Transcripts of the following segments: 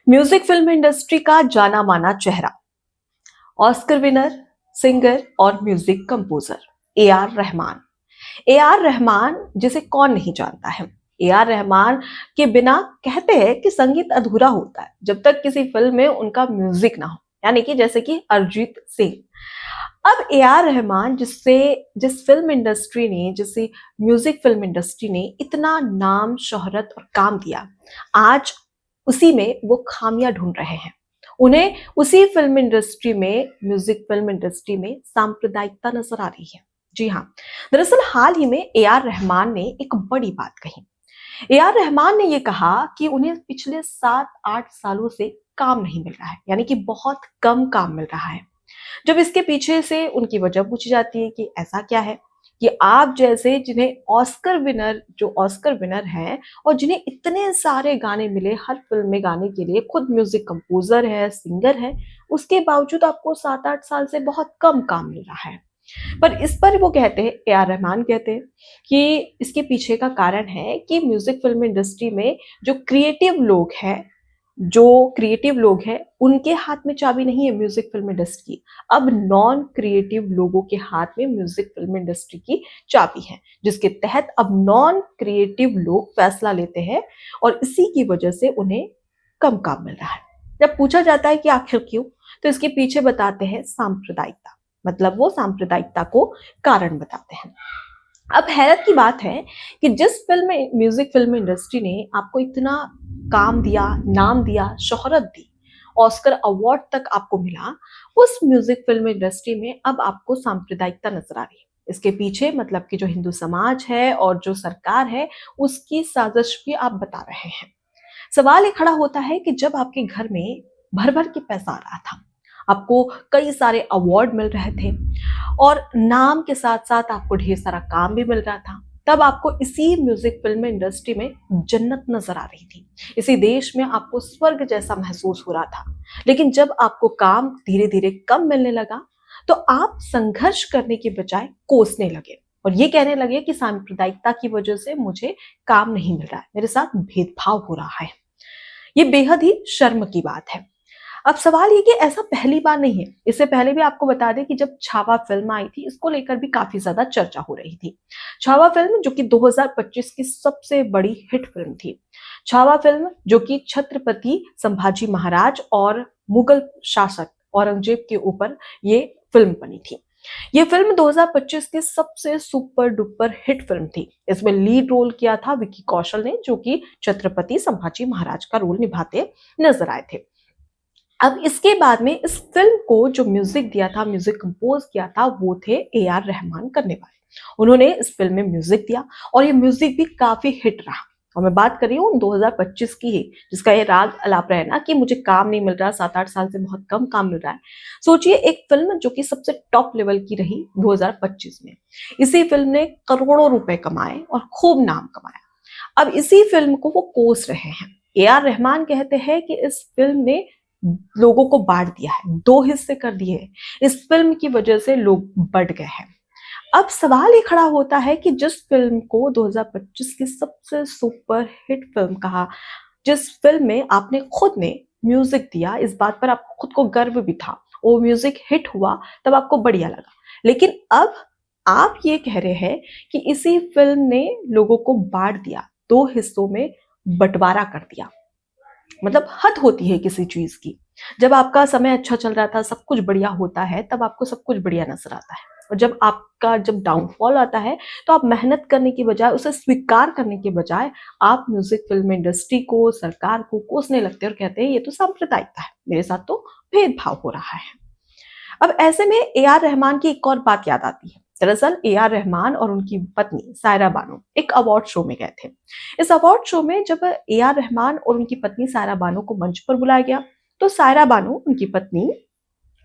Music film industry का जाना माना चेहरा, ऑस्कर विनर, सिंगर और music composer A R Rahman. A R Rahman जिसे कौन नहीं जानता है। ए आर रहमान के बिना कहते हैं कि संगीत अधूरा होता है जब तक किसी फिल्म में उनका म्यूजिक ना हो, यानी कि जैसे कि अरिजीत सिंह। अब ए आर रहमान जिस फिल्म इंडस्ट्री ने जिसे म्यूजिक फिल्म इंडस्ट्री ने इतना नाम शोहरत और काम दिया, आज उसी में वो खामियां ढूंढ रहे हैं। उन्हें उसी फिल्म इंडस्ट्री में, म्यूजिक फिल्म इंडस्ट्री में सांप्रदायिकता नजर आ रही है। जी हाँ, दरअसल हाल ही में ए आर रहमान ने एक बड़ी बात कही। ए आर रहमान ने ये कहा कि उन्हें पिछले 7-8 सालों से काम नहीं मिल रहा है, यानी कि बहुत कम काम मिल रहा है। जब इसके पीछे से उनकी वजह पूछी जाती है कि ऐसा क्या है कि आप जैसे जिन्हें ऑस्कर विनर हैं और जिन्हें इतने सारे गाने मिले हर फिल्म में गाने के लिए, खुद म्यूजिक कंपोजर है, सिंगर है, उसके बावजूद आपको 7-8 साल से बहुत कम काम मिल रहा है। पर इस पर वो कहते हैं, ए आर रहमान कहते हैं कि इसके पीछे का कारण है कि म्यूजिक फिल्म इंडस्ट्री में जो क्रिएटिव लोग हैं उनके हाथ में चाबी नहीं है म्यूजिक फिल्म इंडस्ट्री की। अब नॉन क्रिएटिव लोगों के हाथ में म्यूजिक फिल्म इंडस्ट्री की चाबी है, जिसके तहत अब नॉन क्रिएटिव लोग फैसला लेते हैं और इसी की वजह से उन्हें कम काम मिल रहा है। जब पूछा जाता है कि आखिर क्यों, तो इसके पीछे बताते हैं सांप्रदायिकता, मतलब वो सांप्रदायिकता को कारण बताते हैं। अब हैरत की बात है कि जिस म्यूजिक फिल्म इंडस्ट्री ने आपको इतना काम दिया, नाम दिया, शोहरत दी, ऑस्कर अवार्ड तक आपको मिला, उस म्यूजिक फिल्म इंडस्ट्री में अब आपको सांप्रदायिकता नजर आ रही है। इसके पीछे मतलब कि जो हिंदू समाज है और जो सरकार है, उसकी साजिश भी आप बता रहे हैं। सवाल ये खड़ा होता है कि जब आपके घर में भर भर के पैसा आ रहा था, आपको कई सारे अवार्ड मिल रहे थे और नाम के साथ साथ आपको ढेर सारा काम भी मिल रहा था, तब आपको इसी म्यूजिक फिल्म इंडस्ट्री में जन्नत नजर आ रही थी। इसी देश में आपको स्वर्ग जैसा महसूस हो रहा था। लेकिन जब आपको काम धीरे धीरे कम मिलने लगा, तो आप संघर्ष करने के बजाय कोसने लगे और ये कहने लगे कि सांप्रदायिकता की वजह से मुझे काम नहीं मिल रहा है, मेरे साथ भेदभाव हो रहा है। ये बेहद ही शर्म की बात है। अब सवाल ये कि ऐसा पहली बार नहीं है। इससे पहले भी आपको बता दें कि जब छावा फिल्म आई थी, इसको लेकर भी काफी ज्यादा चर्चा हो रही थी। छावा फिल्म जो कि 2025 की सबसे बड़ी हिट फिल्म थी। छावा फिल्म जो कि छत्रपति संभाजी महाराज और मुगल शासक औरंगजेब के ऊपर ये फिल्म बनी थी। ये फिल्म 2025 की सबसे सुपर डुपर हिट फिल्म थी। इसमें लीड रोल किया था विकी कौशल ने, जो कि छत्रपति संभाजी महाराज का रोल निभाते नजर आए थे। अब इसके बाद में इस फिल्म को जो म्यूजिक दिया था, म्यूजिक कंपोज किया था, वो थे ए आर रहमान करने वाले। उन्होंने इस फिल्म में म्यूजिक दिया और ये म्यूजिक भी काफी हिट रहा। और मैं बात कर रही हूँ 2025 की ही, जिसका ये राग अलाप रहा है ना कि मुझे काम नहीं मिल रहा, 7-8 साल से बहुत कम काम मिल रहा है। सोचिए, एक फिल्म जो कि सबसे टॉप लेवल की रही 2025 में, इसी फिल्म ने करोड़ों रुपए कमाए और खूब नाम कमाया। अब इसी फिल्म को वो कोस रहे हैं। ए आर रहमान कहते हैं कि इस फिल्म ने लोगों को बांट दिया है, दो हिस्से कर दिए हैं। इस फिल्म की वजह से लोग बढ़ गए हैं। अब सवाल ये खड़ा होता है कि जिस फिल्म को 2025 की सबसे सुपर हिट फिल्म कहा, जिस फिल्म में आपने खुद ने म्यूजिक दिया, इस बात पर आपको खुद को गर्व भी था, वो म्यूजिक हिट हुआ, तब आपको बढ़िया लगा। लेकिन अब आप ये कह रहे हैं कि इसी फिल्म ने लोगों को बांट दिया, दो हिस्सों में बंटवारा कर दिया। मतलब हद होती है किसी चीज की। जब आपका समय अच्छा चल रहा था, सब कुछ बढ़िया होता है, तब आपको सब कुछ बढ़िया नजर आता है। और जब डाउनफॉल आता है, तो आप मेहनत करने की बजाय, उसे स्वीकार करने के बजाय, आप म्यूजिक फिल्म इंडस्ट्री को, सरकार को कोसने लगते हैं और कहते हैं ये तो सांप्रदायिकता है, मेरे साथ तो भेदभाव हो रहा है। अब ऐसे में ए आर रहमान की एक और बात याद आती है। दरअसल ए आर रहमान और उनकी पत्नी सायरा बानो एक अवार्ड शो में गए थे। इस अवार्ड शो में जब ए आर रहमान और उनकी पत्नी सायरा बानो को मंच पर बुलाया गया, तो सायरा बानो, उनकी पत्नी,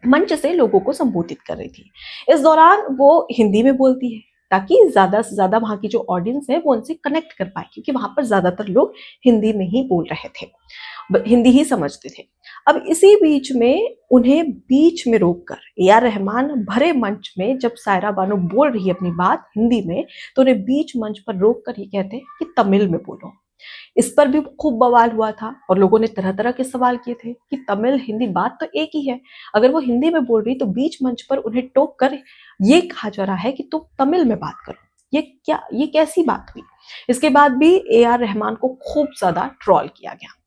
मंच से लोगों को संबोधित कर रही थी। इस दौरान वो हिंदी में बोलती है ताकि ज्यादा से ज्यादा वहां की जो ऑडियंस है वो उनसे कनेक्ट कर पाए, क्योंकि वहां पर ज्यादातर लोग हिंदी में ही बोल रहे थे, हिंदी ही समझते थे। अब इसी बीच में उन्हें बीच में रोककर ए आर रहमान भरे मंच में, जब सायरा बानो बोल रही है अपनी बात हिंदी में, तो उन्हें बीच मंच पर रोककर ये कहते हैं कि तमिल में बोलो। इस पर भी खूब बवाल हुआ था और लोगों ने तरह तरह के सवाल किए थे कि तमिल हिंदी बात तो एक ही है, अगर वो हिंदी में बोल रही तो बीच मंच पर उन्हें टोक कर ये कहा जा रहा है कि तुम तमिल में बात करो, ये क्या, ये कैसी बात हुई। इसके बाद भी ए आर रहमान को खूब ज्यादा ट्रोल किया गया।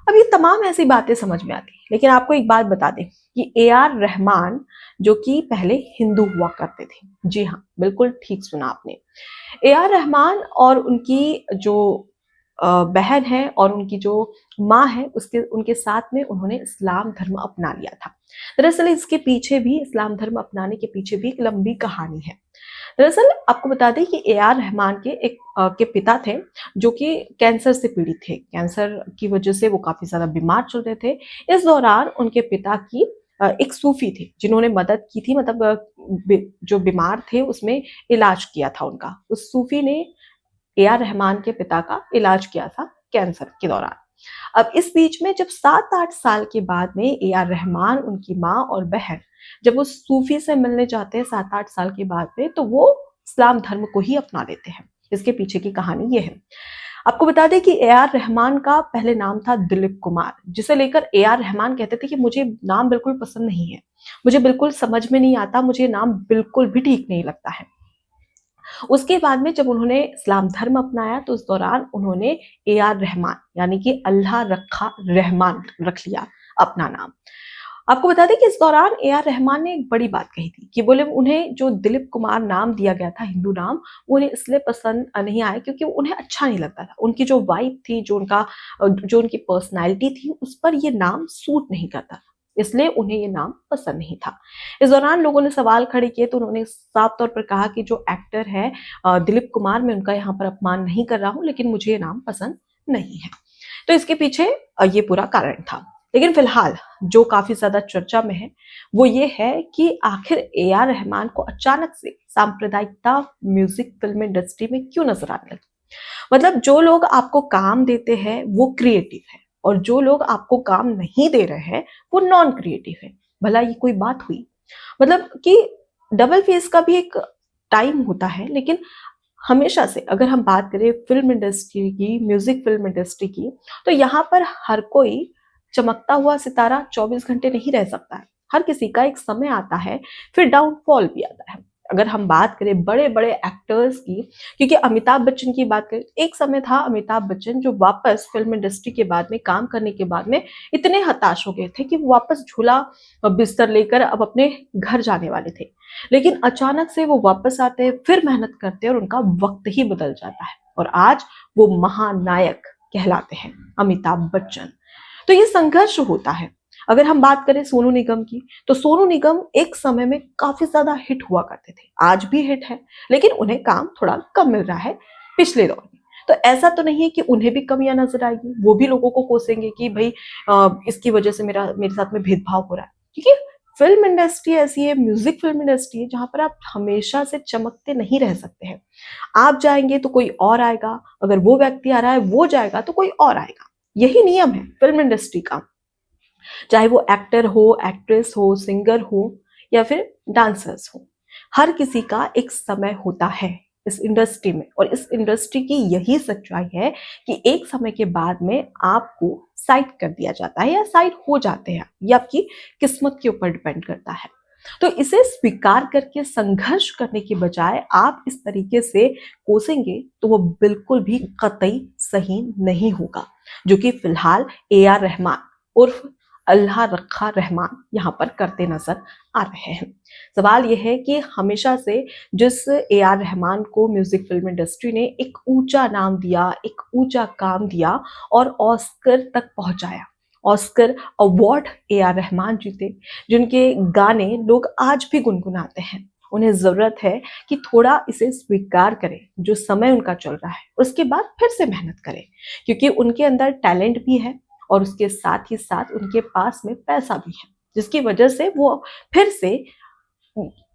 अब ये तमाम ऐसी बातें समझ में आती, लेकिन आपको एक बात बता दें कि ए आर रहमान जो कि पहले हिंदू हुआ करते थे, जी हाँ बिल्कुल ठीक सुना आपने, ए आर रहमान और उनकी जो बहन है और उनकी जो माँ है उसके उनके साथ में उन्होंने इस्लाम धर्म अपना लिया था। दरअसल इसके पीछे भी, इस्लाम धर्म अपनाने के पीछे भी एक लंबी कहानी है। दरअसल आपको बता दें कि ए आर रहमान के के पिता थे जो कि कैंसर से पीड़ित थे, कैंसर की वजह से वो काफी ज्यादा बीमार चल रहे थे। इस दौरान उनके पिता की एक सूफी थे जिन्होंने मदद की थी, मतलब जो बीमार थे उसमें इलाज किया था उनका, उस सूफी ने ए आर रहमान के पिता का इलाज किया था कैंसर के दौरान। अब इस बीच में जब 7-8 साल के बाद में ए आर रहमान, उनकी माँ और बहन जब वो सूफी से मिलने जाते हैं 7-8 साल के बाद में, तो वो इस्लाम धर्म को ही अपना लेते हैं। इसके पीछे की कहानी ये है। आपको बता दें कि ए आर रहमान का पहले नाम था दिलीप कुमार, जिसे लेकर ए आर रहमान कहते थे कि मुझे नाम बिल्कुल पसंद नहीं है, मुझे बिल्कुल समझ में नहीं आता, मुझे नाम बिल्कुल भी ठीक नहीं लगता है। उसके बाद में जब उन्होंने इस्लाम धर्म अपनाया तो उस दौरान उन्होंने ए आर रहमान यानी कि अल्लाह रखा रहमान रख लिया अपना नाम। आपको बता दें कि इस दौरान ए आर रहमान ने एक बड़ी बात कही थी कि बोले उन्हें जो दिलीप कुमार नाम दिया गया था, हिंदू नाम, वो उन्हें इसलिए पसंद नहीं आया क्योंकि उन्हें अच्छा नहीं लगता था, उनकी जो वाइब थी, जो उनकी पर्सनैलिटी थी, उस पर ये नाम सूट नहीं करता था, इसलिए उन्हें ये नाम पसंद नहीं था। इस दौरान लोगों ने सवाल खड़े किए तो उन्होंने साफ तौर पर कहा कि जो एक्टर है दिलीप कुमार, मैं उनका यहाँ पर अपमान नहीं कर रहा हूँ, लेकिन मुझे ये नाम पसंद नहीं है। तो इसके पीछे ये पूरा कारण था। लेकिन फिलहाल जो काफी ज्यादा चर्चा में है वो ये है कि आखिर ए आर रहमान को अचानक से सांप्रदायिकता म्यूजिक फिल्म इंडस्ट्री में क्यों नजर आने लगी। मतलब जो लोग आपको काम देते हैं वो क्रिएटिव है और जो लोग आपको काम नहीं दे रहे हैं वो नॉन क्रिएटिव है। भला ये कोई बात हुई? मतलब कि डबल फेस का भी एक टाइम होता है, लेकिन हमेशा से अगर हम बात करें फिल्म इंडस्ट्री की, म्यूजिक फिल्म इंडस्ट्री की, तो यहाँ पर हर कोई चमकता हुआ सितारा 24 घंटे नहीं रह सकता है। हर किसी का एक समय आता है, फिर डाउनफॉल भी आता है। अगर हम बात करें बड़े बड़े एक्टर्स की, क्योंकि अमिताभ बच्चन की बात करें, एक समय था अमिताभ बच्चन जो वापस फिल्म इंडस्ट्री के बाद में काम करने के बाद में इतने हताश हो गए थे कि वो वापस झूला बिस्तर लेकर अब अपने घर जाने वाले थे, लेकिन अचानक से वो वापस आते हैं, फिर मेहनत करते हैं और उनका वक्त ही बदल जाता है और आज वो महानायक कहलाते हैं, अमिताभ बच्चन। तो ये संघर्ष होता है। अगर हम बात करें सोनू निगम की, तो सोनू निगम एक समय में काफी ज्यादा हिट हुआ करते थे, आज भी हिट है, लेकिन उन्हें काम थोड़ा कम मिल रहा है पिछले दौर में। तो ऐसा तो नहीं है कि उन्हें भी कमियां नजर आएगी, वो भी लोगों को कोसेंगे कि भाई इसकी वजह से मेरे साथ में भेदभाव हो रहा है, क्योंकि फिल्म इंडस्ट्री ऐसी है, म्यूजिक फिल्म इंडस्ट्री है, जहां पर आप हमेशा से चमकते नहीं रह सकते हैं। आप जाएंगे तो कोई और आएगा, अगर वो व्यक्ति आ रहा है वो जाएगा तो कोई और आएगा। यही नियम है फिल्म इंडस्ट्री का, चाहे वो एक्टर हो, एक्ट्रेस हो, सिंगर हो या फिर डांसर्स हो, हर किसी का एक समय होता है इस इंडस्ट्री में। और इस इंडस्ट्री की यही सच्चाई है कि एक समय के बाद में आपको साइड कर दिया जाता है या साइड हो जाते हैं, ये आपकी किस्मत के ऊपर डिपेंड करता है। तो इसे स्वीकार करके संघर्ष करने के बजाय आप इस तरीके से कोसेंगे तो वो बिल्कुल भी कतई सही नहीं होगा, जो कि फिलहाल ए आर रहमान उर्फ अल्लाह रखा रहमान यहाँ पर करते नजर आ रहे हैं। सवाल यह है कि हमेशा से जिस ए आर रहमान को म्यूजिक फिल्म इंडस्ट्री ने एक ऊंचा नाम दिया, एक ऊंचा काम दिया और ऑस्कर तक पहुंचाया, Oscar award A R Rahman जीते, जिनके गाने लोग आज भी गुनगुनाते हैं, उन्हें जरूरत है कि थोड़ा इसे स्वीकार करें जो समय उनका चल रहा है, उसके बाद फिर से मेहनत करें, क्योंकि उनके अंदर टैलेंट भी है और उसके साथ ही साथ उनके पास में पैसा भी है, जिसकी वजह से वो फिर से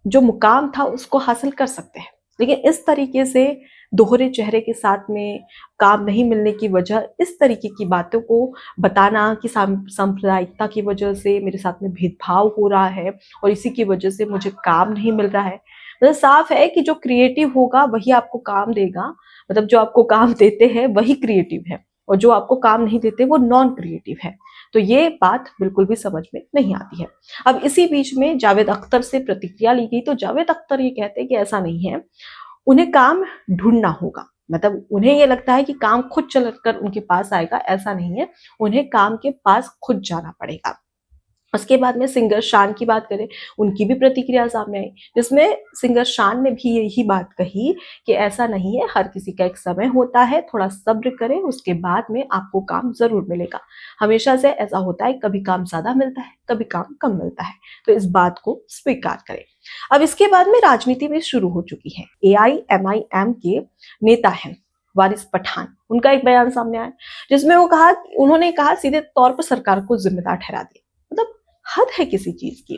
जो मुकाम था उसको हासिल कर सकते हैं। लेकिन इस तरीके से दोहरे चेहरे के साथ में काम नहीं मिलने की वजह, इस तरीके की बातों को बताना कि सांप्रदायिकता की वजह से मेरे साथ में भेदभाव हो रहा है और इसी की वजह से मुझे काम नहीं मिल रहा है, तो साफ है कि जो क्रिएटिव होगा वही आपको काम देगा, मतलब जो आपको काम देते हैं वही क्रिएटिव है, और जो आपको काम नहीं देते वो नॉन क्रिएटिव है। तो ये बात बिल्कुल भी समझ में नहीं आती है। अब इसी बीच में जावेद अख्तर से प्रतिक्रिया ली गई, तो जावेद अख्तर ये कहते हैं कि ऐसा नहीं है, उन्हें काम ढूंढना होगा। मतलब उन्हें ये लगता है कि काम खुद चल कर उनके पास आएगा, ऐसा नहीं है, उन्हें काम के पास खुद जाना पड़ेगा। उसके बाद में सिंगर शान की बात करें, उनकी भी प्रतिक्रिया सामने आई, जिसमें सिंगर शान ने भी यही बात कही कि ऐसा नहीं है, हर किसी का एक समय होता है, थोड़ा सब्र करें, उसके बाद में आपको काम जरूर मिलेगा। हमेशा से ऐसा होता है, कभी काम ज्यादा मिलता है, कभी काम कम मिलता है, तो इस बात को स्वीकार करें। अब इसके बाद में राजनीति में शुरू हो चुकी है। AIMIM के नेता हैं वारिस पठान, उनका एक बयान सामने आया, जिसमें उन्होंने कहा सीधे तौर पर सरकार को जिम्मेदार ठहरा दिया। मतलब हद है किसी चीज की।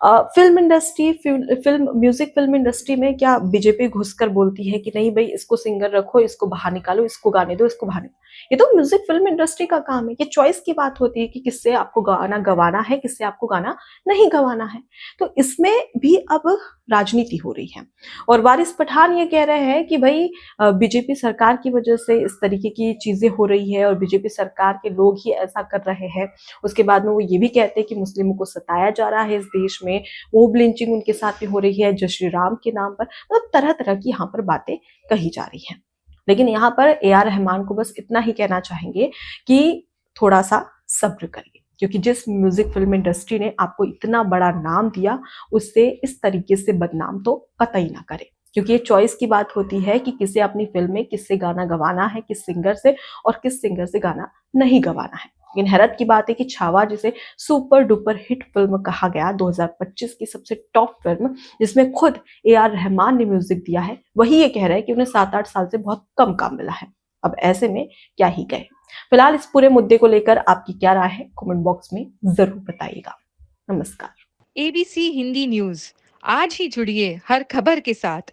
फिल्म इंडस्ट्री, फिल्म इंडस्ट्री में क्या बीजेपी घुसकर बोलती है कि नहीं भाई इसको सिंगर रखो, इसको बाहर निकालो, इसको गाने दो, इसको बाहर निकालो? ये तो म्यूजिक फिल्म इंडस्ट्री का काम है। ये चॉइस की बात होती है कि किससे आपको गाना गवाना है, किससे आपको गाना नहीं गवाना है। तो इसमें भी अब राजनीति हो रही है। और वारिस पठान ये कह रहे हैं कि भाई बीजेपी सरकार की वजह से इस तरीके की चीजें हो रही है और बीजेपी सरकार के लोग ही ऐसा कर रहे हैं। उसके बाद में वो ये भी कहते हैं कि मुस्लिमों को सताया जा रहा है इस देश में, वो लिंचिंग उनके साथ में हो रही है जय श्री राम के नाम पर। मतलब तरह तरह की यहाँ पर बातें कही जा रही हैं। लेकिन यहाँ पर AR रहमान को बस इतना ही कहना चाहेंगे कि थोड़ा सा सब्र करिए, क्योंकि जिस म्यूजिक फिल्म इंडस्ट्री ने आपको इतना बड़ा नाम दिया, उससे इस तरीके से बदनाम तो कतई ना करे। क्योंकि ये चॉइस की बात होती है कि किसे अपनी फिल्म में किससे गाना गवाना है, किस सिंगर से, और किस सिंगर से गाना नहीं गवाना है। लेकिन हैरत की बात है कि छावा जिसे सुपर डुपर हिट फिल्म कहा गया, 2025 की सबसे टॉप फिल्म, जिसमें खुद AR रहमान ने म्यूजिक दिया है, वही ये कह रहा है कि उन्हें 7-8 साल से बहुत कम काम मिला है। अब ऐसे में क्या ही कहे। फिलहाल इस पूरे मुद्दे को लेकर आपकी क्या राय है, कमेंट बॉक्स में जरूर बताइएगा। नमस्कार। ABC हिंदी न्यूज, आज ही जुड़िए हर खबर के साथ।